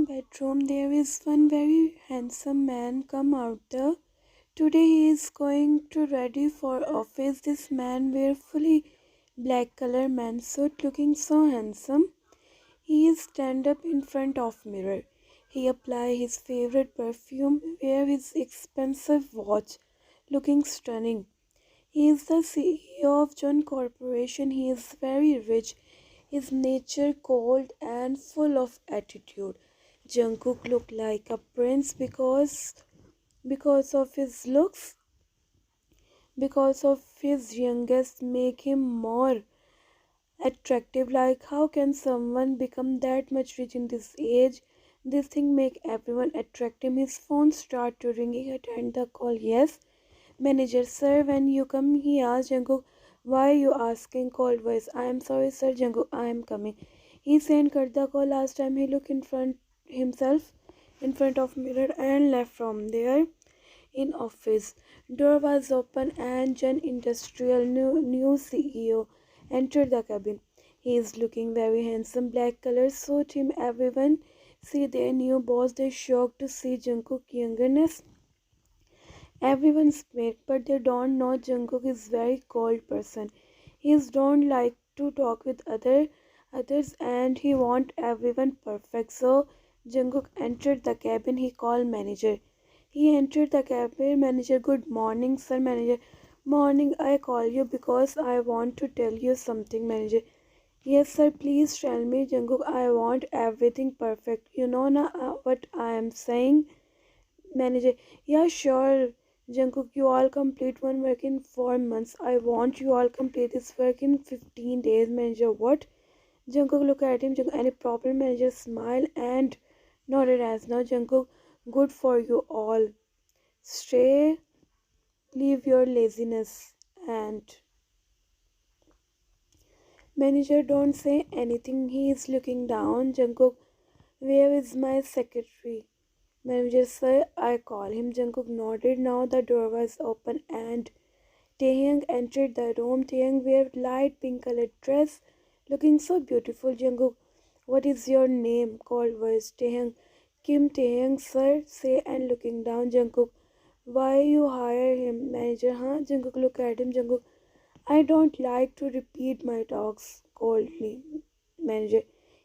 bedroom, there is one very handsome man come out there. Today he is going to ready for office. This man wear fully black color man suit looking so handsome. He is stand up in front of mirror. He apply his favorite perfume, wear his expensive watch, looking stunning. He is the CEO of John Corporation. He is very rich. His nature cold and full of attitude. Jungkook looked like a prince because of his looks, because of his youngest make him more attractive. Like how can someone become that much rich in this age? This thing make everyone attract him. His phone start to ring. He attend the call. Yes. Manager, sir, when you come, he asked Jungkook, why you asking cold voice? I am sorry, sir, Jungkook, I am coming. He sent cut the call. Last time he looked in front himself in front of mirror and left from there. In office, door was open and Jan Industrial new CEO entered the cabin. He is looking very handsome. Black color suit him. Everyone see their new boss. They shocked to see Jungkook youngerness. Everyone's mad, but they don't know Jungkook is very cold person. He don't like to talk with others and he want everyone perfect. So Jungkook entered the cabin. He called manager. He entered the cabin. Manager, good morning, sir. Manager, morning. I call you because I want to tell you something. Manager, yes, sir. Please tell me, Jungkook. I want everything perfect. You know na what I am saying. Manager, yeah, sure. Jungkook, you all complete one work in 4 months. I want you all complete this work in 15 days. Manager, what? Jungkook look at him. Jungkook, any problem? Manager smile and nodded as no. Jungkook, good for you all. Stay, leave your laziness. And manager don't say anything. He is looking down. Jungkook, where is my secretary? Manager, sir, I call him. Jungkook nodded. Now the door was open and Taehyung entered the room. Taehyung wear light pink colored dress, looking so beautiful. Jungkook, what is your name? Called voice. Taehyung, Kim Taehyung, sir. Say and looking down. Jungkook, why you hire him? Manager, huh? Jungkook look at him. Jungkook, I don't like to repeat my talks coldly. Manager,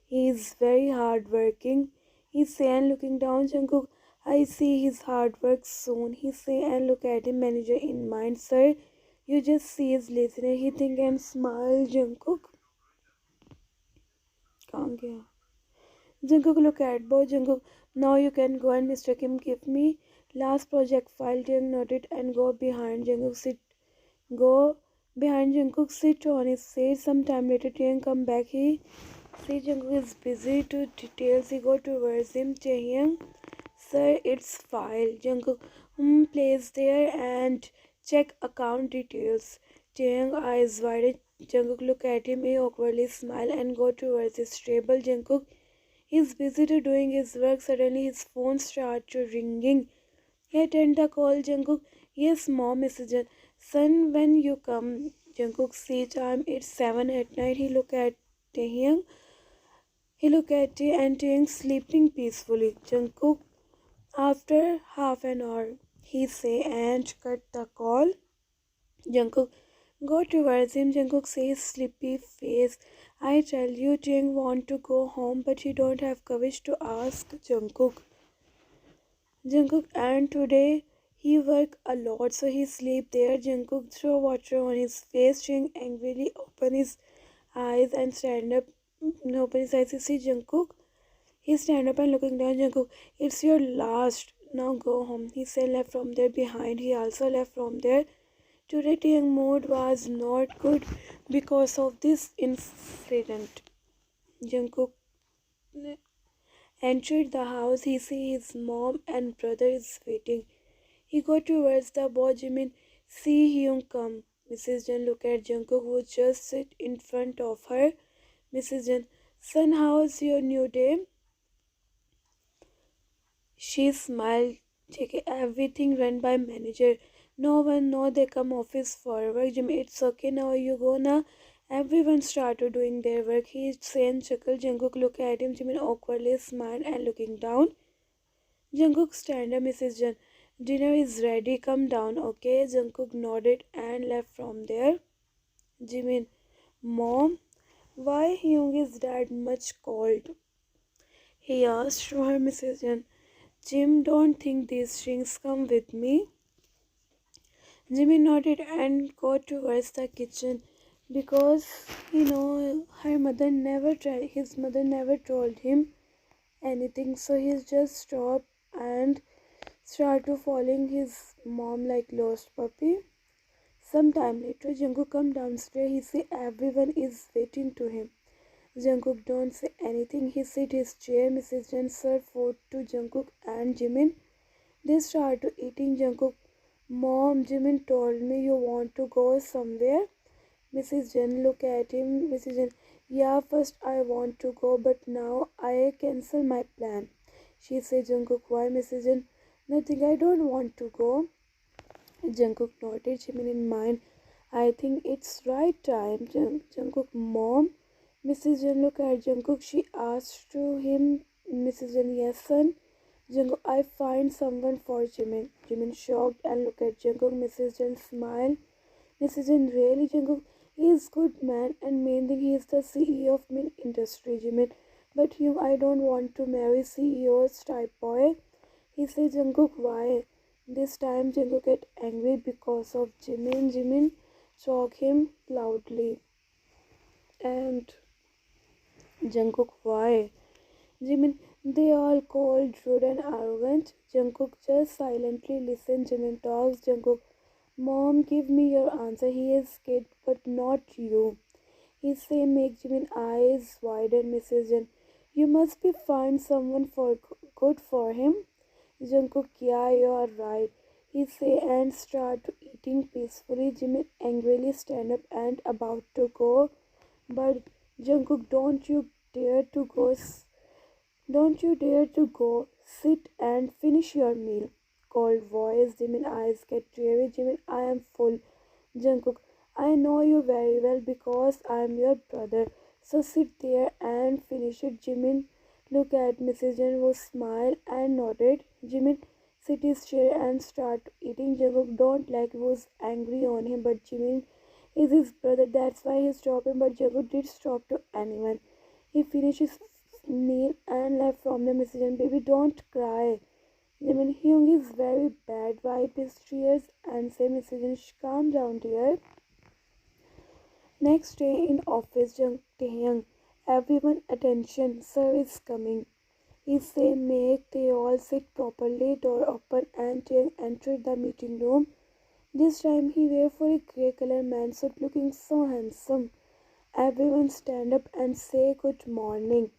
he is very hardworking. He say and looking down. Jungkook, I see his hard work soon. He say and look at him. Manager in mind, sir. You just see his listener. He think and smile. Jungkook. कहाँ गया? Jungkook look at both. Jungkook, now you can go and Mr. Kim give me last project file. Taehyung nodded and go behind. Jungkook sit. Go behind Jungkook sit on his seat. Sometime later, Taehyung come back. He see Jungkook is busy to details. He go towards him. Taehyung, sir, it's file. Jungkook, place there and check account details. Taehyung eyes wide. Jungkook look at him. He awkwardly smile and go towards his table. Jungkook is busy to doing his work. Suddenly his phone start to ringing. He attend the call. Jungkook, yes, mom, Mrs. Jan. Son, when you come? Jungkook see time. It's 7 at night. He look at Taehyung. He look at Tae and Taehyung sleeping peacefully. Jungkook, after half an hour, he say and cut the call. Jungkook go towards him. Jungkook says sleepy face. I tell you, Taehyung want to go home, but he don't have courage to ask Jungkook. Jungkook and today he work a lot, so he sleep there. Jungkook throw water on his face. Taehyung angrily open his eyes and stand up. Open his eyes. He see Jungkook. He stand up and looking down. Jungkook, it's your last. Now go home. He said left from there behind. He also left from there. Today Taehyung mood was not good because of this incident. Jungkook entered the house. He see his mom and brother is waiting. He go towards the boy. Jimin, see Hyung come. Mrs. Jan look at Jungkook who just sit in front of her. Mrs. Jan, son, how's your new day? She smiled. Take everything run by manager. No one know they come office for work. Jimmy, it's okay now. You go now Everyone started doing their work. He and chuckled. Jungkook looked at him. Jimin awkwardly smiled and looking down. Jungkook stand up, Mrs. Jun. Dinner is ready. Come down, okay? Jungkook nodded and left from there. Jimin, Mom, why Hyung is dad much cold? He asked for her, Mrs. Jun. Jim, don't think these things. Come with me. Jimmy nodded and got towards the kitchen because his mother never told him anything, so he just stopped and started following his mom like lost puppy. Some time later, Jungkook come downstairs. He see everyone is waiting to him. Jungkook don't say anything. He sit his chair. Mrs. Jun served food to Jungkook and Jimin. They started eating. Jungkook, Mom, Jimin told me you want to go somewhere. Mrs. Jun look at him. Mrs. Jun, yeah, first I want to go, but now I cancel my plan. She said, Jungkook, why? Mrs. Jun, nothing. I don't want to go. Jungkook nodded. Jimin in mind. I think it's right time. Jungkook, Mom. Mrs. Jun looked at Jungkook. She asked to him, Mrs. Jun, yes, son. Jungkook, I find someone for Jimin. Jimin shocked and looked at Jungkook. Mrs. Jun smiled. Mrs. Jun, really, Jungkook? He is good man and main thing he is the CEO of min industry, Jimin. But him, I don't want to marry CEO's type boy. He said, Jungkook, why? This time Jungkook get angry because of Jimin. Jimin shocked him loudly. And Jungkook, why? Jimin, they all called rude and arrogant. Jungkook just silently listened. Jimin talks. Jungkook, Mom, give me your answer. He is kid, but not you. He say, make Jimin eyes widen. Mrs. Jin, you must be find someone for good for him. Jungkook, yeah, you are right. He say and start eating peacefully. Jimin angrily stand up and about to go, but Jungkook, don't you dare to go. Sit and finish your meal. Cold voice. Jimin eyes get teary. Jimin, I am full. Jungkook, I know you very well because I am your brother. So sit there and finish it. Jimin looked at Mrs. Jin who smiled and nodded. Jimin sit his chair and start eating. Jungkook don't like was angry on him, but Jimin is his brother. That's why he stopped him. But Jungkook did stop to anyone. He finished his meal and left from the Mrs. Jin. Baby, don't cry. Jimin, Hyung is very bad. Wipe his tears and say, Mrs. Jin, calm down, dear. Next day in office, Taehyung, everyone attention, sir is coming. He say make they all sit properly, door open and Taehyung entered the meeting room. This time he wear for a grey color man suit looking so handsome. Everyone stand up and say good morning.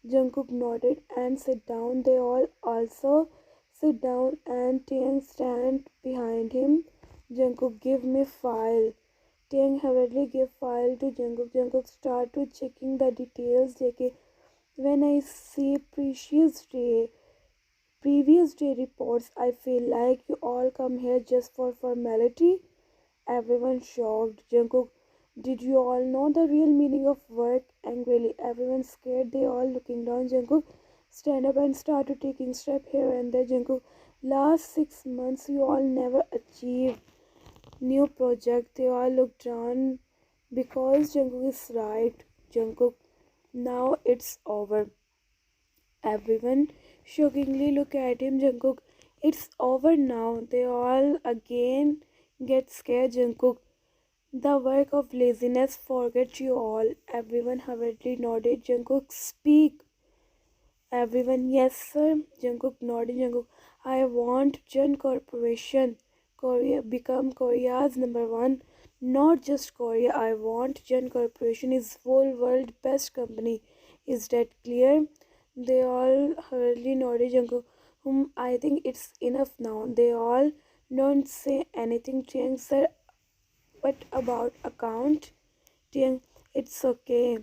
Jungkook nodded and sit down. They all also sit down and Taehyung stand behind him. Jungkook, give me file. Taehyung hurriedly gave file to Jungkook. Jungkook started checking the details. JK, when I see previous day reports, I feel like you all come here just for formality. Everyone shocked. Jungkook, did you all know the real meaning of work? Angrily, everyone scared. They all looking down. Jungkook stand up and started taking step here and there. Jungkook, last 6 months you all never achieved new project. They all look down because Jungkook is right. Jungkook, now it's over. Everyone shockingly look at him. Jungkook, it's over now. They all again get scared. Jungkook, the work of laziness forget you all. Everyone hurriedly nodded. Jungkook, speak. Everyone, yes sir. Jungkook nodded. Jungkook, I want Jun Corporation Korea become Korea's number one. Not just Korea. I want Jun Corporation is whole world best company. Is that clear? They all hurriedly nodded. Jungkook, whom I think it's enough now. They all don't say anything. Chiang sir, what about account? Tiang, it's okay.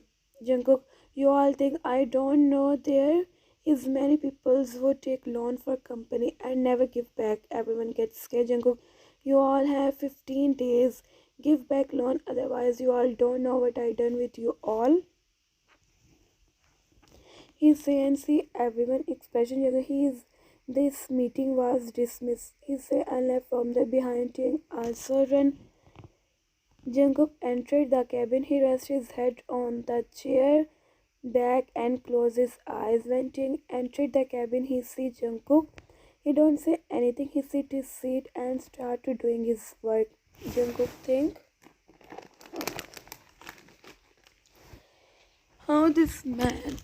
Jungkook, you all think I don't know there is many people who take loan for company and never give back. Everyone gets scared. Jungkook, you all have 15 days. Give back loan, otherwise you all don't know what I done with you all. He say and see everyone expression this meeting was dismissed. He say and left from the behind him. Also run. Jungkook entered the cabin. He rested his head on the chair back and closed his eyes. When Ting entered the cabin, he see Jungkook. He don't say anything. He sit his seat and start to doing his work. Jungkook think how this man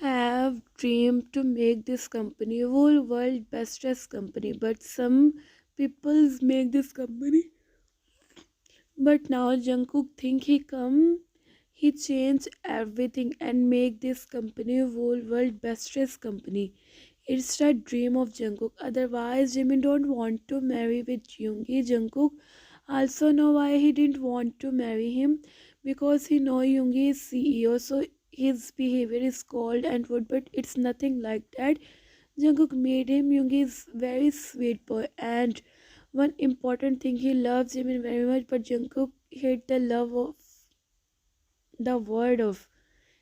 have dreamed to make this company whole world bestest company, but some peoples make this company. But now Jungkook think he changed everything and make this company whole world bestest company. It's a dream of Jungkook. Otherwise, Jimin don't want to marry with Yoongi. Jungkook also know why he didn't want to marry him, because he know Yoongi is CEO, so his behavior is cold and rude. But it's nothing like that. Jungkook made him Yoongi is very sweet boy, and one important thing, he loves Jimin very much. But Jungkook hate the love of the word of.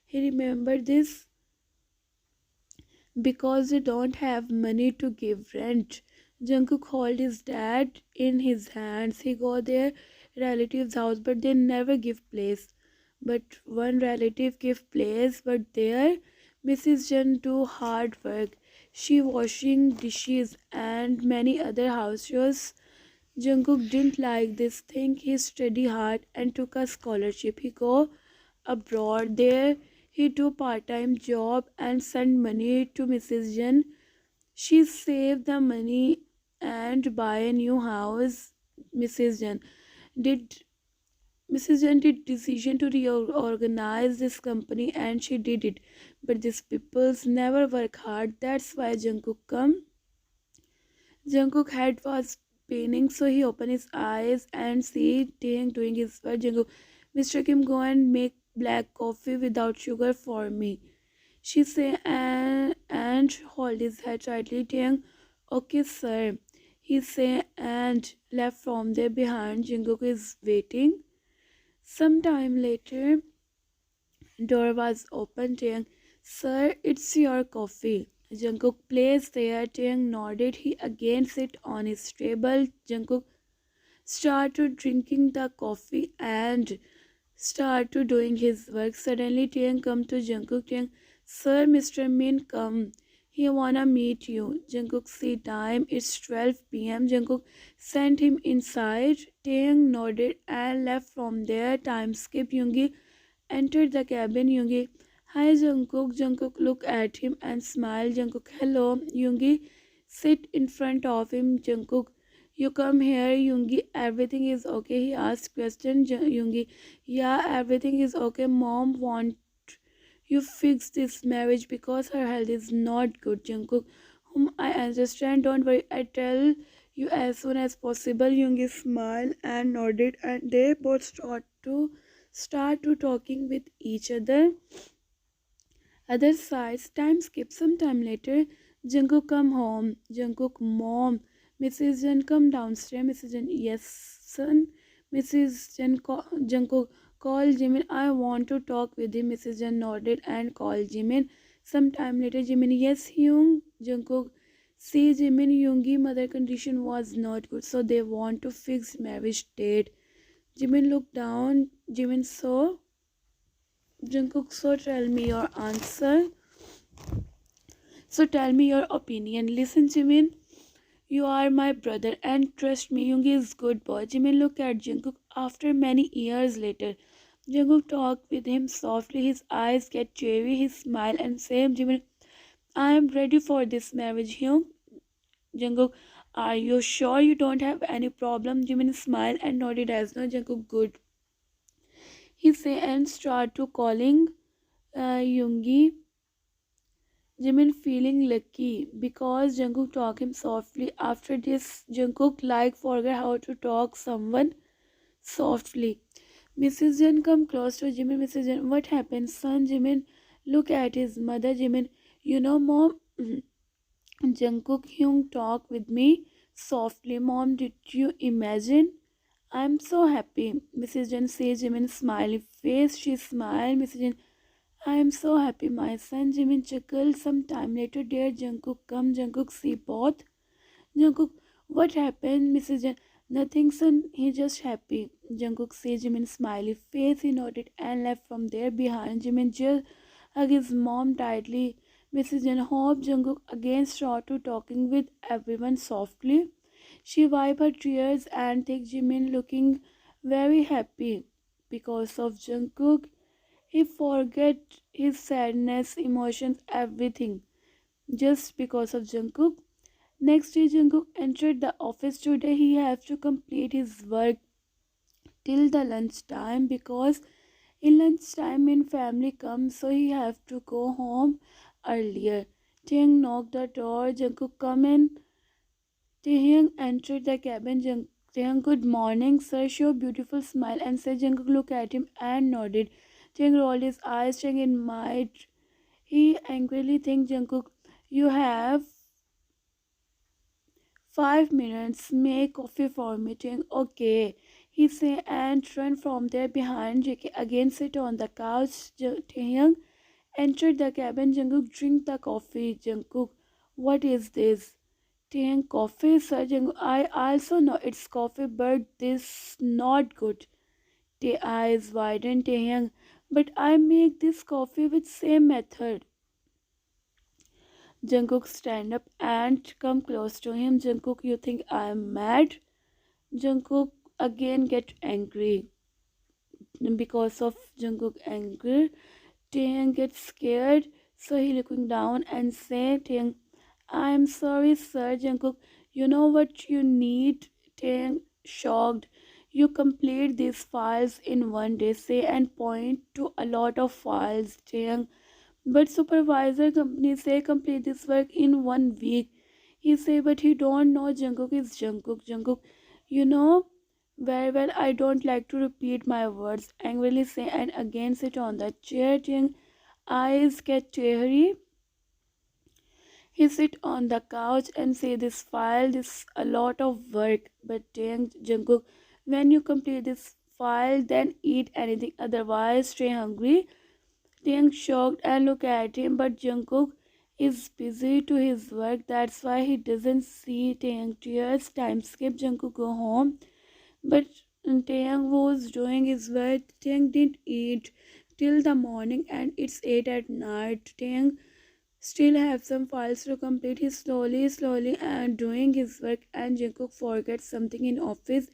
He remembered this because they don't have money to give rent. Jungkook hold his dad in his hands. He go their relative's house, but they never give place. But one relative give place, but there Mrs. Jun do hard work. She washing dishes and many other house chores. Jungkook didn't like this thing. He studied hard and took a scholarship. He go abroad there. He do part-time job and send money to Mrs. Jen. She saved the money and buy a new house. Mrs. Jen did Mrs. Jen did decision to reorganize this company and she did it. But these peoples never work hard. That's why Jungkook come. Jungkook head was paining, so he opened his eyes and see Taehyung doing his work. Jungkook, Mr. Kim, go and make black coffee without sugar for me. She say and hold his head tightly. Taehyung, okay, sir. He say and left from there behind. Jungkook is waiting. Some time later, door was opened. Taehyung, sir, it's your coffee. Jungkook placed there. Taehyung nodded. He again sit on his table. Jungkook started drinking the coffee and started doing his work. Suddenly, Taehyung come to Jungkook. Taehyung, sir, Mr. Min come. He wanna meet you. Jungkook see time. It's 12 p.m. Jungkook sent him inside. Taehyung nodded and left from there. Time skip. Yoongi entered the cabin. Yoongi, hi Jungkook. Jungkook looked at him and smiled. Jungkook, hello. Yoongi sit in front of him. Jungkook, you come here. Yoongi, everything is okay? He asked question. Yoongi, yeah, everything is okay. Mom want you fix this marriage because her health is not good. Jungkook, whom I understand. Don't worry. I tell you as soon as possible. Yoongi smiled and nodded, and they both start to talking with each other. Other sides, time skip. Some time later, Jungkook come home. Jungkook mom, Mrs. Jen come downstairs. Mrs. Jen, yes son. Mrs. Jen Jungkook call Jimin. I want to talk with him. Mrs. Jen nodded and called Jimin. Some time later, Jimin, yes Hyung. Jungkook, see Jimin, Yoongi mother condition was not good, so they want to fix marriage date. Jimin looked down. Jimin saw Jungkook, so tell me your answer. So tell me your opinion. Listen, Jimin, you are my brother and trust me, Yoongi is good boy. Jimin looked at Jungkook after many years later. Jungkook talked with him softly. His eyes get cheery. He smiled and said, Jimin, I am ready for this marriage, Hyung. Jungkook, are you sure you don't have any problem? Jimin smiled and nodded as no. Jungkook, good. He said and started to calling Yoongi. Jimin feeling lucky because Jungkook talked him softly. After this, Jungkook like forget how to talk someone softly. Mrs. Jin come close to Jimin. Mrs. Jin, what happened, son? Jimin look at his mother. Jimin, you know, mom. Jungkook Hyung talk with me softly. Mom, did you imagine? I'm so happy. Mrs. Jen says Jimin's smiley face. She smiled. Mrs. Jen, I am so happy, my son. Jimin chuckled. Some time later, dear Jungkook come. Jungkook see both. Jungkook, what happened? Mrs. Jen, nothing, son. He just happy. Jungkook says Jimin's smiley face. He nodded and left from there behind. Jimin just hugged his mom tightly. Mrs. Jen hope Jungkook again started talking with everyone softly. She wiped her tears and took Jimin looking very happy because of Jungkook. He forget his sadness, emotions, everything just because of Jungkook. Next day, Jungkook entered the office. Today, he has to complete his work till the lunchtime because in lunchtime in family comes, so he have to go home earlier. Taehyung knocked the door. Jungkook come in. Taehyung entered the cabin. Taehyung, good morning, sir. Show beautiful smile and said. Jungkook looked at him and nodded. Taehyung rolled his eyes. Taehyung might he angrily think Jungkook, you have 5 minutes. Make coffee for me. Taehyung, okay. He said and ran from there behind JK. Again sit on the couch. Taehyung entered the cabin. Jungkook drink the coffee. Jungkook, what is this? Taehyung, coffee, sir. Jungkook, I also know it's coffee, but this not good. The eyes widened. Taehyung, but I make this coffee with same method. Jungkook stand up and come close to him. Jungkook, you think I am mad? Jungkook again get angry. Because of Jungkook anger, Taehyung gets scared. So he looking down and say, Taehyung, I am sorry, sir. Jungkook, you know what you need? Taehyung shocked. You complete these files in one day. Say and point to a lot of files. Taehyung, but supervisor company say complete this work in 1 week. He say, but he don't know Jungkook is Jungkook. Jungkook, you know very well I don't like to repeat my words. Angrily say and again sit on the chair. Jung eyes get teary. He sit on the couch and say this file, this a lot of work. But Jungkook, when you complete this file, then eat anything. Otherwise, stay hungry. Taehyung shocked and looked at him, but Jungkook is busy to his work. That's why he doesn't see Taehyung tears. Time skip. Jungkook go home, but Taehyung was doing his work. Taehyung didn't eat till the morning, and it's 8 at night. Taehyung still have some files to complete. He's slowly and doing his work, and Jungkook forgets something in office.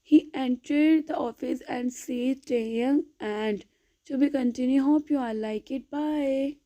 He entered the office and see Taehyung and to be continue. Hope you all like it. Bye.